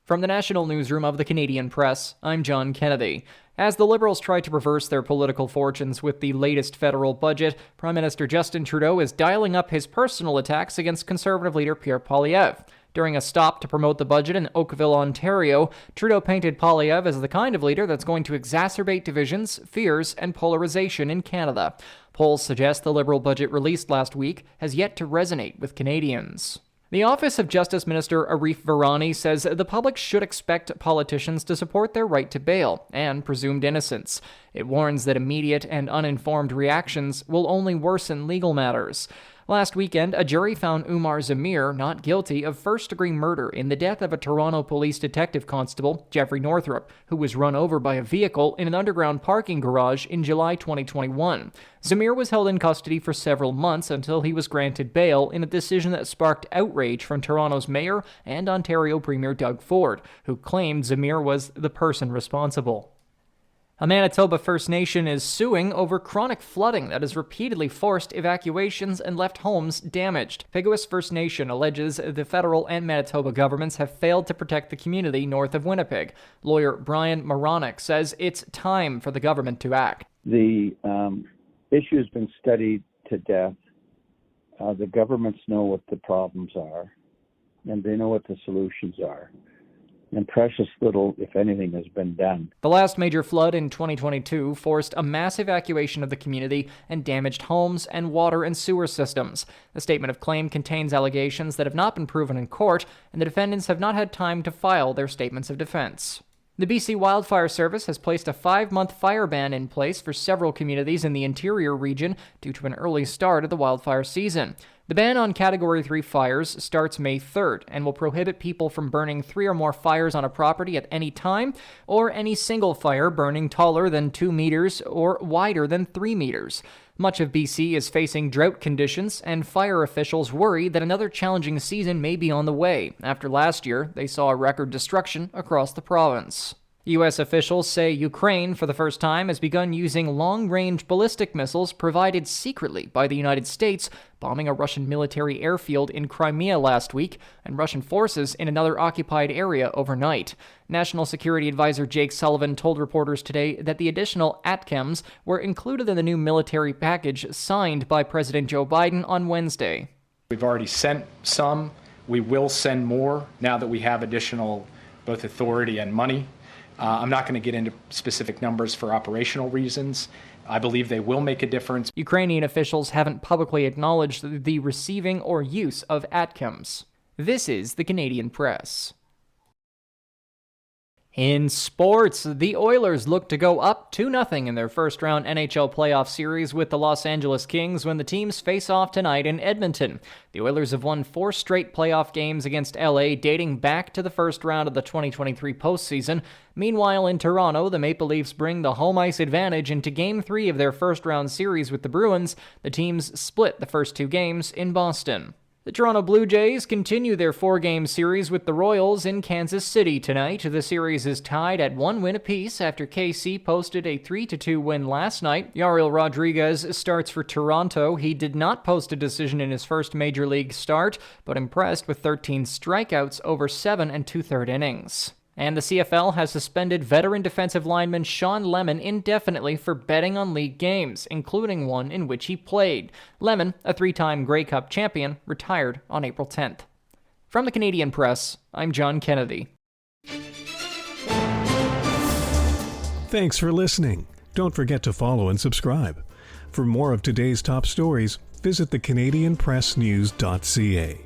From the national newsroom of the Canadian Press, I'm John Kennedy. As the Liberals try to reverse their political fortunes with the latest federal budget, Prime Minister Justin Trudeau is dialing up his personal attacks against Conservative leader Pierre Poilievre. During a stop to promote the budget in Oakville, Ontario, Trudeau painted Poilievre as the kind of leader that's going to exacerbate divisions, fears, and polarization in Canada. Polls suggest the Liberal budget released last week has yet to resonate with Canadians. The Office of Justice Minister Reaffirms says the public should expect politicians to support their right to bail and presumed innocence. It warns that immediate and uninformed reactions will only worsen legal matters. Last weekend, a jury found Umar Zamir not guilty of first-degree murder in the death of a Toronto police detective constable, Jeffrey Northrup, who was run over by a vehicle in an underground parking garage in July 2021. Zamir was held in custody for several months until he was granted bail in a decision that sparked outrage from Toronto's mayor and Ontario Premier Doug Ford, who claimed Zamir was the person responsible. A Manitoba First Nation is suing over chronic flooding that has repeatedly forced evacuations and left homes damaged. Peguis First Nation alleges the federal and Manitoba governments have failed to protect the community north of Winnipeg. Lawyer Brian Moronic says it's time for the government to act. The issue has been studied to death. The governments know what the problems are, and they know what the solutions are. And precious little, if anything, has been done. The last major flood in 2022 forced a mass evacuation of the community and damaged homes and water and sewer systems. The statement of claim contains allegations that have not been proven in court, and the defendants have not had time to file their statements of defense. The BC Wildfire Service has placed a 5-month fire ban in place for several communities in the interior region due to an early start of the wildfire season. The ban on Category 3 fires starts May 3rd and will prohibit people from burning 3 or more fires on a property at any time, or any single fire burning taller than 2 meters or wider than 3 meters. Much of BC is facing drought conditions, and fire officials worry that another challenging season may be on the way. After last year, they saw a record destruction across the province. U.S. officials say Ukraine, for the first time, has begun using long-range ballistic missiles provided secretly by the United States, bombing a Russian military airfield in Crimea last week, and Russian forces in another occupied area overnight. National Security Advisor Jake Sullivan told reporters today that the additional ATACMS were included in the new military package signed by President Joe Biden on Wednesday. We've already sent some. We will send more now that we have additional both authority and money. I'm not going to get into specific numbers for operational reasons. I believe they will make a difference. Ukrainian officials haven't publicly acknowledged the receiving or use of ATACMS. This is the Canadian Press. In sports, the Oilers look to go up 2-0 in their first-round NHL playoff series with the Los Angeles Kings when the teams face off tonight in Edmonton. The Oilers have won 4 straight playoff games against LA dating back to the first round of the 2023 postseason. Meanwhile, in Toronto, the Maple Leafs bring the home ice advantage into Game 3 of their first-round series with the Bruins. The teams split the first 2 games in Boston. The Toronto Blue Jays continue their 4-game series with the Royals in Kansas City tonight. The series is tied at 1 win apiece after KC posted a 3-2 win last night. Yariel Rodriguez starts for Toronto. He did not post a decision in his first major league start, but impressed with 13 strikeouts over 7 2/3 innings. And the CFL has suspended veteran defensive lineman Sean Lemon indefinitely for betting on league games, including one in which he played. Lemon, a 3-time Grey Cup champion, retired on April 10th. From the Canadian Press, I'm John Kennedy. Thanks for listening. Don't forget to follow and subscribe. For more of today's top stories, visit thecanadianpressnews.ca.